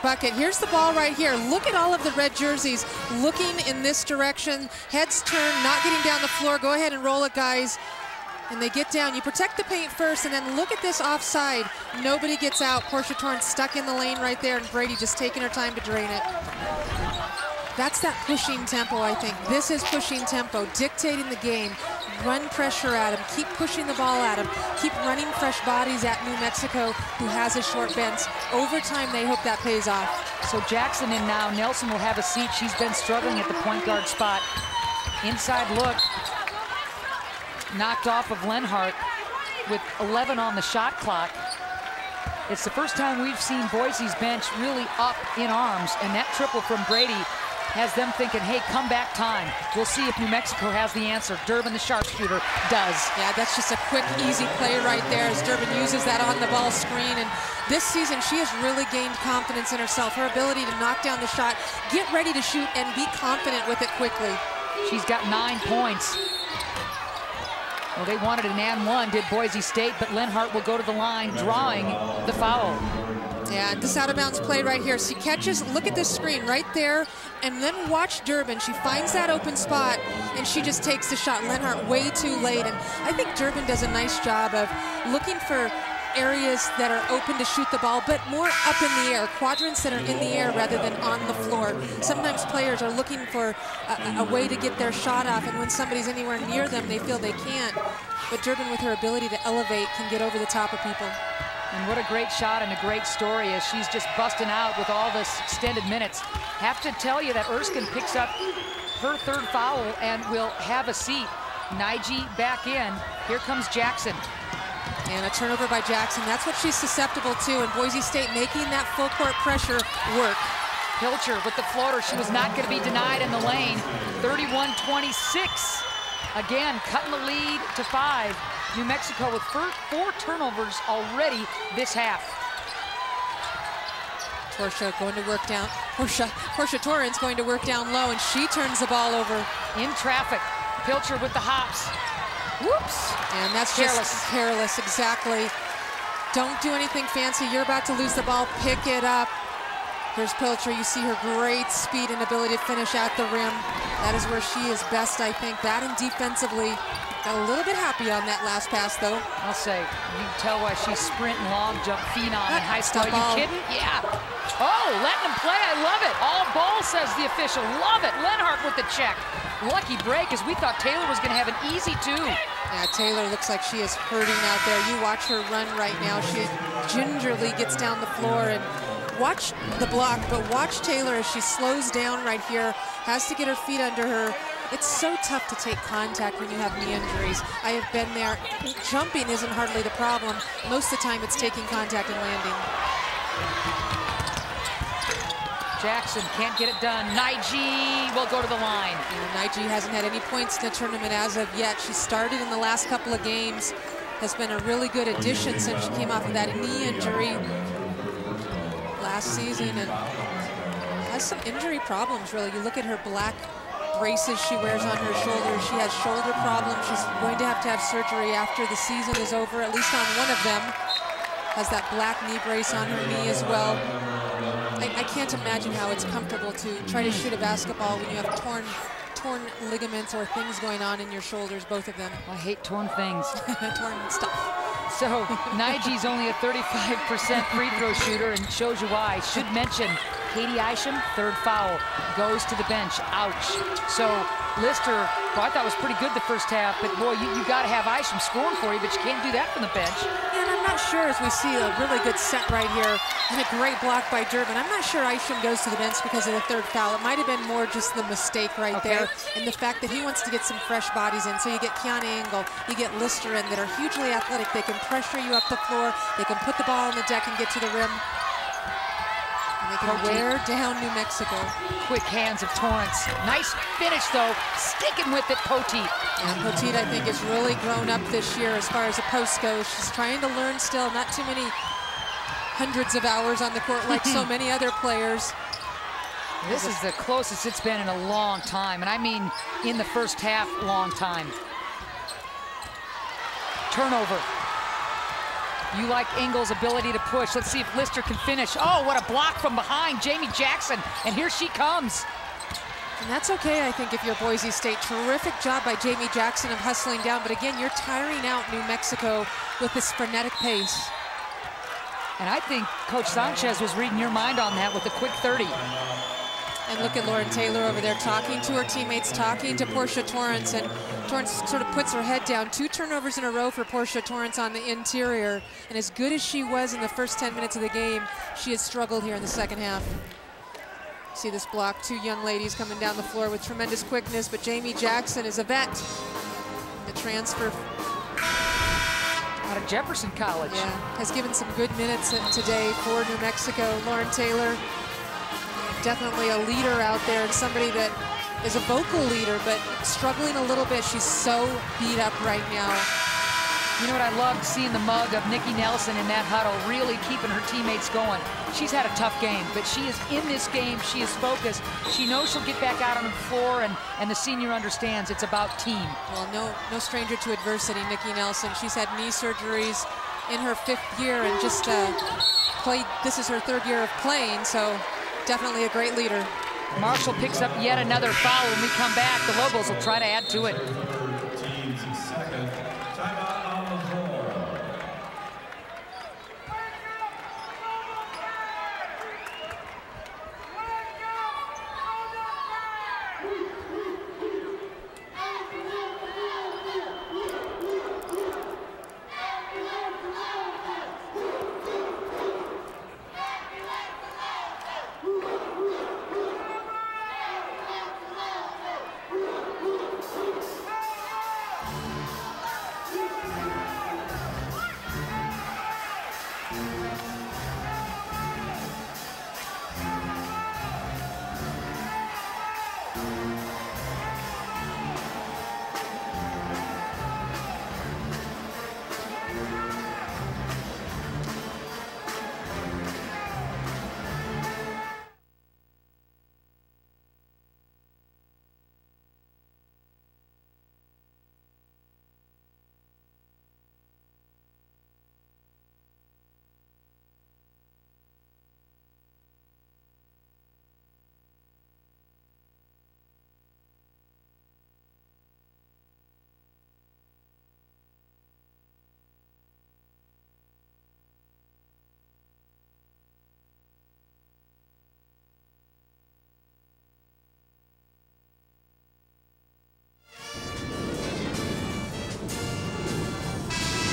bucket. Here's the ball right here. Look at all of the red jerseys looking in this direction. Heads turn, not getting down the floor. Go ahead and roll it, guys. And they get down. You protect the paint first, and then look at this offside. Nobody gets out. Porche Torrance stuck in the lane right there, and Brady just taking her time to drain it. That's that pushing tempo, I think. This is pushing tempo, dictating the game. Run pressure at him, keep pushing the ball at him, keep running fresh bodies at New Mexico, who has a short bench. Over time, they hope that pays off. So Jackson in now. Nelson will have a seat. She's been struggling at the point guard spot. Inside look. Knocked off of Lenhart with 11 on the shot clock. It's the first time we've seen Boise's bench really up in arms, and that triple from Brady has them thinking, hey, comeback time. We'll see if New Mexico has the answer. Durbin, the sharpshooter, does. Yeah, that's just a quick, easy play right there as Durbin uses that on-the-ball screen. And this season, she has really gained confidence in herself, her ability to knock down the shot, get ready to shoot, and be confident with it quickly. She's got 9 points. Well, they wanted an and one, did Boise State, but Lenhart will go to the line, drawing the foul. Yeah, this out-of-bounds play right here. She catches, look at this screen right there, and then watch Durbin. She finds that open spot, and she just takes the shot. Lenhart way too late, and I think Durbin does a nice job of looking for areas that are open to shoot the ball, but more up in the air, quadrants that are in the air rather than on the floor. Sometimes players are looking for a way to get their shot off, and when somebody's anywhere near them, they feel they can't. But Durbin, with her ability to elevate, can get over the top of people. And what a great shot and a great story as she's just busting out with all this extended minutes. Have to tell you that Erskine picks up her 3rd foul and will have a seat. Nige back in. Here comes Jackson. And a turnover by Jackson. That's what she's susceptible to, and Boise State making that full court pressure work. Pilcher with the floater. She was not going to be denied in the lane. 31-26. Again, cutting the lead to 5. New Mexico with 4 turnovers already this half. Porche going to work down. Porche Torrance going to work down low, and she turns the ball over. In traffic. Pilcher with the hops. Whoops. And that's just careless, exactly. Don't do anything fancy. You're about to lose the ball. Pick it up. Here's Pilcher. You see her great speed and ability to finish at the rim. That is where she is best, I think. That and defensively. Got a little bit happy on that last pass, though. I'll say, you can tell why she's sprinting long jump phenom in high school. Are you kidding? Yeah. Oh, letting them play. I love it. All ball, says the official. Love it. Lenhart with the check. Lucky break, as we thought Taylor was going to have an easy 2. Yeah, Taylor looks like she is hurting out there. You watch her run right now. She gingerly gets down the floor, and watch the block, but watch Taylor as she slows down right here, has to get her feet under her. It's so tough to take contact when you have knee injuries. I have been there. Jumping isn't hardly the problem. Most of the time, it's taking contact and landing. Jackson can't get it done. Nige will go to the line. Nige hasn't had any points in the tournament as of yet. She started in the last couple of games. Has been a really good addition since she came off of that knee injury last season, and has some injury problems, really. You look at her black braces she wears on her shoulders. She has shoulder problems. She's going to have surgery after the season is over, at least on one of them. Has that black knee brace on her knee as well. I can't imagine how it's comfortable to try to shoot a basketball when you have torn ligaments or things going on in your shoulders, both of them. I hate torn things. Torn stuff. So Nige's only a 35% free throw shooter, and shows you why. Should mention Katie Isham, 3rd foul, goes to the bench. Ouch. So Lister, well, I thought was pretty good the first half, but boy, you got to have Isham scoring for you, but you can't do that from the bench. And I'm not sure, as we see a really good set right here and a great block by Durbin, I'm not sure Isham goes to the bench because of the 3rd foul. It might have been more just the mistake right there, and the fact that he wants to get some fresh bodies in. So you get Kiana Engel, you get Lister in, that are hugely athletic. They can pressure you up the floor, they can put the ball on the deck and get to the rim. They can wear down New Mexico. Quick hands of Torrance. Nice finish, though. Sticking with it, Poteet. And Poteet, I think, has really grown up this year as far as the post goes. She's trying to learn still. Not too many hundreds of hours on the court like so many other players. This is the closest it's been in a long time. And I mean, in the first half, long time. Turnover. You like Ingles' ability to push. Let's see if Lister can finish. Oh, what a block from behind, Jamie Jackson. And here she comes. And that's okay, I think, if you're Boise State. Terrific job by Jamie Jackson of hustling down. But again, you're tiring out New Mexico with this frenetic pace. And I think Coach Sanchez was reading your mind on that with a quick 30. And look at Lauren Taylor over there talking to her teammates, talking to Porche Torrance, and Torrance sort of puts her head down. 2 turnovers in a row for Porche Torrance on the interior. And as good as she was in the first 10 minutes of the game, she has struggled here in the second half. See this block, 2 young ladies coming down the floor with tremendous quickness, but Jamie Jackson is a vet. The transfer out of Jefferson College. Yeah, has given some good minutes today for New Mexico. Lauren Taylor, definitely a leader out there and somebody that is a vocal leader, but struggling a little bit. She's so beat up right now. You know what I loved? Seeing the mug of Nikki Nelson in that huddle, really keeping her teammates going. She's had a tough game, but she is in this game. She is focused. She knows she'll get back out on the floor, and the senior understands it's about team. Well, no stranger to adversity, Nikki Nelson. She's had knee surgeries in her 5th year and just played. This is her 3rd year of playing, so definitely a great leader. Marshall picks up yet another foul. When we come back, the Lobos will try to add to it.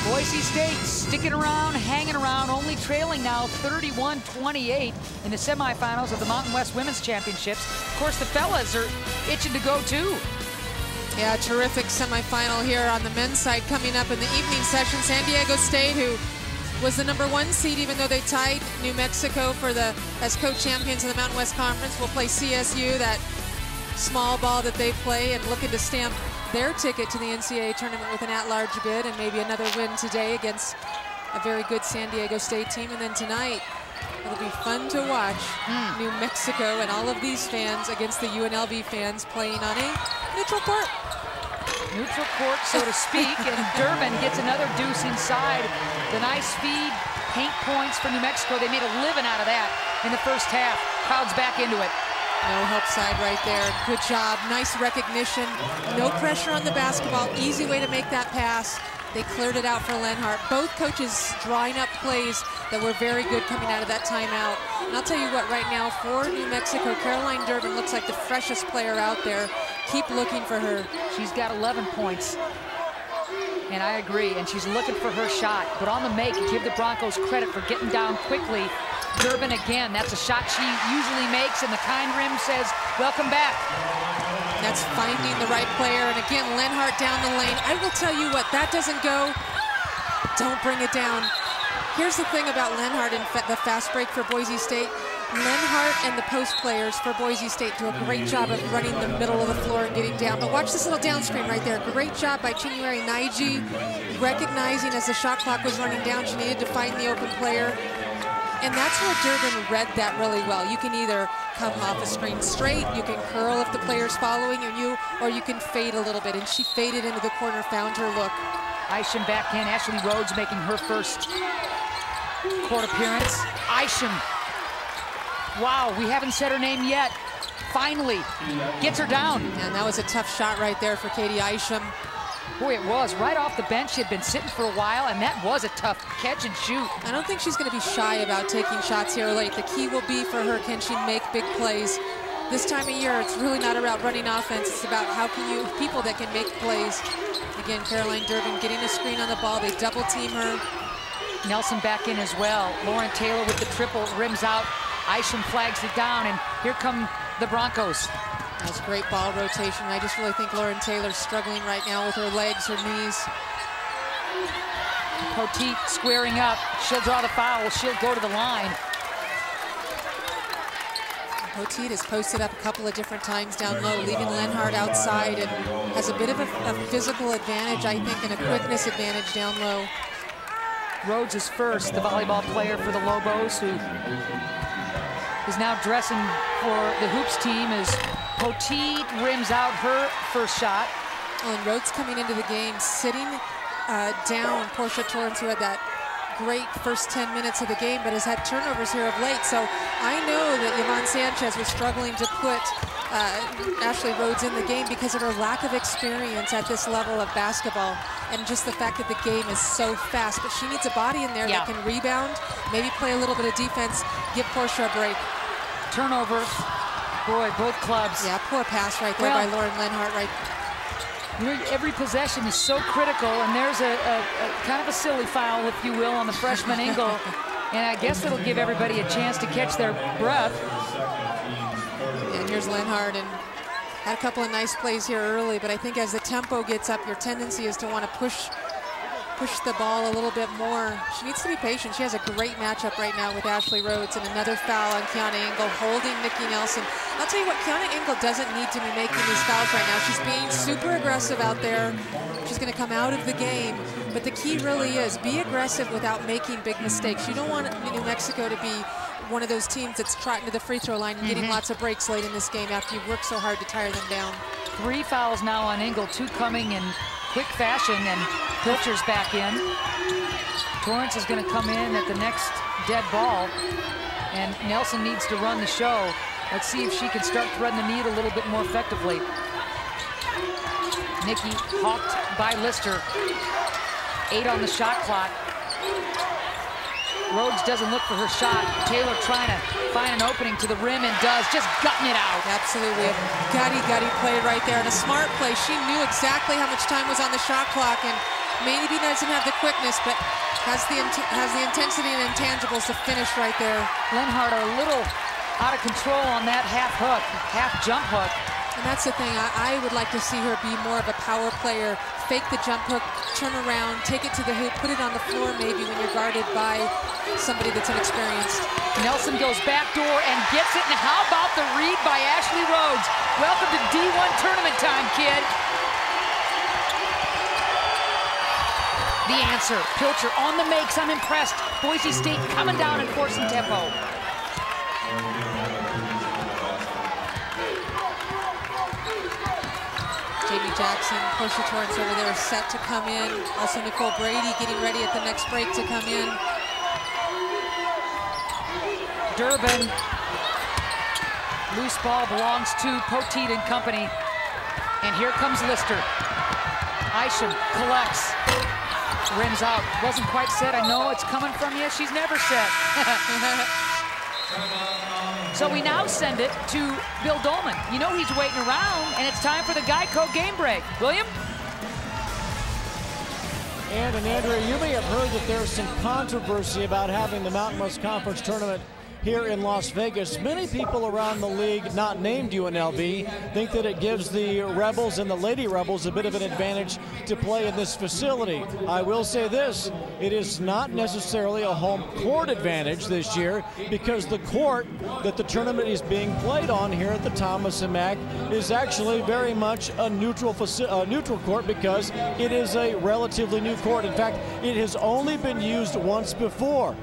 Boise State sticking around, hanging around, only trailing now 31-28 in the semifinals of the Mountain West Women's Championships. Of course, the fellas are itching to go too. Yeah, terrific semifinal here on the men's side coming up in the evening session. San Diego State, who was the #1 seed, even though they tied New Mexico for as co-champions in the Mountain West Conference, will play CSU, that small ball that they play, and looking to stamp their ticket to the NCAA tournament with an at-large bid, and maybe another win today against a very good San Diego State team. And then tonight, it'll be fun to watch New Mexico and all of these fans against the UNLV fans playing on a neutral court. Neutral court, so to speak, and Durbin gets another deuce inside. The nice feed, paint points for New Mexico. They made a living out of that in the first half. Crowd's back into it. No help side right there. Good job. Nice recognition. No pressure on the basketball. Easy way to make that pass. They cleared it out for Lenhart. Both coaches drawing up plays that were very good coming out of that timeout. And I'll tell you what, right now for New Mexico, Caroline Durbin looks like the freshest player out there. Keep looking for her. She's got 11 points. And I agree, and she's looking for her shot. But on the make, give the Broncos credit for getting down quickly. Durbin again, that's a shot she usually makes, and the kind rim says, welcome back. That's finding the right player, and again, Lenhart down the lane. I will tell you what, that doesn't go, don't bring it down. Here's the thing about Lenhart and the fast break for Boise State. Lenhart and the post players for Boise State do a great job of running the middle of the floor and getting down. But watch this little down screen right there. Great job by Chinyere Naiji, recognizing as the shot clock was running down, she needed to find the open player. And that's where Durbin read that really well. You can either come off a screen straight, you can curl if the player's following you, or you can fade a little bit. And she faded into the corner, found her look. Isham back in, Ashley Rhodes making her first court appearance. Isham. Wow, we haven't said her name yet. Finally gets her down. And that was a tough shot right there for Katie Isham. Boy, it was. Right off the bench, she had been sitting for a while, and that was a tough catch and shoot. I don't think she's going to be shy about taking shots here late. The key will be for her, can she make big plays? This time of year, it's really not about running offense. It's about how can you, people that can make plays. Again, Caroline Durbin getting a screen on the ball. They double team her. Nelson back in as well. Lauren Taylor with the triple, rims out. Isham flags it down, and here come the Broncos. That's great ball rotation. I just really think Lauren Taylor's struggling right now with her legs, her knees. Poteet squaring up. She'll draw the foul. She'll go to the line. Poteet has posted up a couple of different times down low, leaving Lenhart outside, and has a bit of a physical advantage, I think, and a quickness advantage down low. Rhodes is first, the volleyball player for the Lobos, who is now dressing for the hoops team as Poteet rims out her first shot. Oh, and Rhodes coming into the game, sitting down Porche Torrance, who had that great first 10 minutes of the game, but has had turnovers here of late. So I know that Yvonne Sanchez was struggling to put Ashley Rhodes in the game because of her lack of experience at this level of basketball, and just the fact that the game is so fast. But she needs a body in there that can rebound, maybe play a little bit of defense, give Porche a break. Turnover. Boy, both clubs. Yeah, poor pass right there by Lauren Lenhart. Right. You know, every possession is so critical, and there's a kind of a silly foul, if you will, on the freshman Engel. And I guess it'll give everybody a chance to catch their breath. And here's Lenhart, and had a couple of nice plays here early, but I think as the tempo gets up, your tendency is to want to push the ball a little bit more. She needs to be patient. She has a great matchup right now with Ashley Rhodes, and another foul on Kiana Engel, holding Nikki Nelson. I'll tell you what, Kiana Engel doesn't need to be making these fouls right now. She's being super aggressive out there. She's going to come out of the game, but the key really is be aggressive without making big mistakes. You don't want New Mexico to be one of those teams that's trotting to the free throw line and getting lots of breaks late in this game after you've worked so hard to tire them down. 3 fouls now on Engel, 2 coming in quick fashion, and Pilcher's back in. Torrance is going to come in at the next dead ball, and Nelson needs to run the show. Let's see if she can start threading the needle a little bit more effectively. Nikki hawked by Lister. 8 on the shot clock. Rhodes doesn't look for her shot. Taylor trying to find an opening to the rim, and does, just gutting it out. Absolutely, a gutty play right there, and a smart play. She knew exactly how much time was on the shot clock, and maybe doesn't have the quickness, but has the intensity and intangibles to finish right there. Lenhart a little out of control on that half jump hook. And that's the thing, I would like to see her be more of a power player, fake the jump hook, turn around, take it to the hoop, put it on the floor maybe when you're guarded by somebody that's inexperienced. Nelson goes back door and gets it, and how about the read by Ashley Rhodes? Welcome to D1 tournament time, kid. The answer, Pilcher on the makes, I'm impressed. Boise State coming down and forcing tempo. Jamie Jackson, Porche Torrance over there set to come in. Also Nicole Brady getting ready at the next break to come in. Durbin. Loose ball belongs to Poteet and company. And here comes Lister. Isham collects. Rims out. Wasn't quite set. I know it's coming from you. She's never set. So we now send it to Bill Dolman. You know he's waiting around, and it's time for the Geico game break. William? And Andrea, you may have heard that there's some controversy about having the Mountain West Conference tournament here in Las Vegas. Many people around the league, not named UNLV, think that it gives the Rebels and the Lady Rebels a bit of an advantage to play in this facility. I will say this, it is not necessarily a home court advantage this year, because the court that the tournament is being played on here at the Thomas and Mack is actually very much a neutral court, because it is a relatively new court. In fact, it has only been used once before.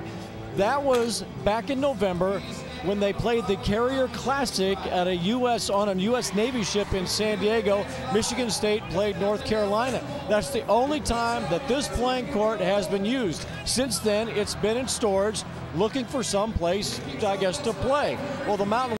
That was back in November when they played the Carrier Classic at a on a U.S. Navy ship in San Diego. Michigan State played North Carolina. That's the only time that this playing court has been used. Since then, it's been in storage, looking for some place, I guess, to play. Well, the Mountain